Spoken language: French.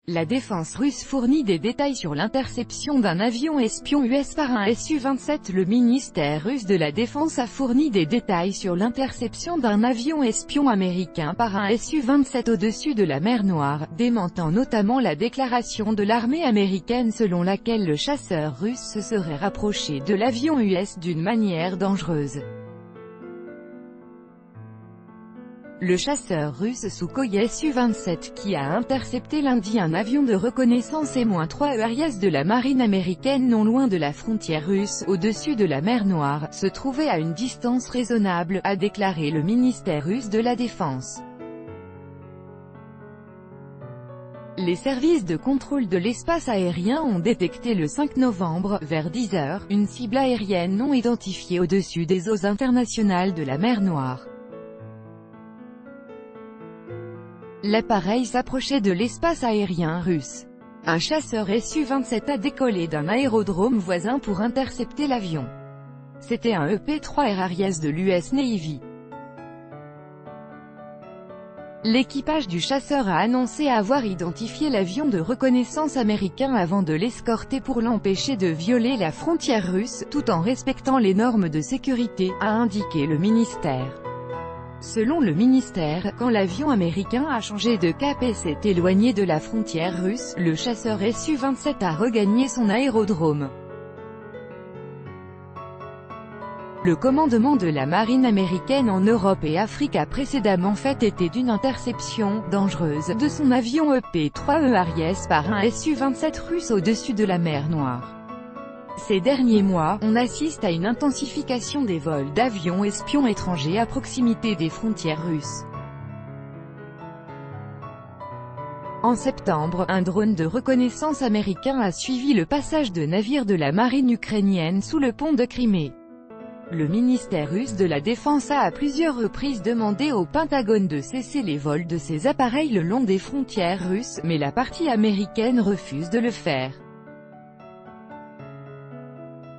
La défense russe fournit des détails sur l'interception d'un avion espion US par un Su-27. Le ministère russe de la Défense a fourni des détails sur l'interception d'un avion espion américain par un Su-27 au-dessus de la mer Noire, démentant notamment la déclaration de l'armée américaine selon laquelle le chasseur russe se serait rapproché de l'avion US d'une manière dangereuse. Le chasseur russe Sukhoi Su-27 qui a intercepté lundi un avion de reconnaissance M-3 Arias de la marine américaine non loin de la frontière russe, au-dessus de la mer Noire, se trouvait à une distance raisonnable, a déclaré le ministère russe de la Défense. Les services de contrôle de l'espace aérien ont détecté le 5 novembre, vers 10 h, une cible aérienne non identifiée au-dessus des eaux internationales de la mer Noire. L'appareil s'approchait de l'espace aérien russe. Un chasseur Su-27 a décollé d'un aérodrome voisin pour intercepter l'avion. C'était un EP-3R Arias de l'US Navy. L'équipage du chasseur a annoncé avoir identifié l'avion de reconnaissance américain avant de l'escorter pour l'empêcher de violer la frontière russe, tout en respectant les normes de sécurité, a indiqué le ministère. Selon le ministère, quand l'avion américain a changé de cap et s'est éloigné de la frontière russe, le chasseur Su-27 a regagné son aérodrome. Le commandement de la marine américaine en Europe et Afrique a précédemment fait état d'une interception « dangereuse » de son avion EP-3E Arias par un Su-27 russe au-dessus de la mer Noire. Ces derniers mois, on assiste à une intensification des vols d'avions espions étrangers à proximité des frontières russes. En septembre, un drone de reconnaissance américain a suivi le passage de navires de la marine ukrainienne sous le pont de Crimée. Le ministère russe de la Défense a à plusieurs reprises demandé au Pentagone de cesser les vols de ces appareils le long des frontières russes, mais la partie américaine refuse de le faire.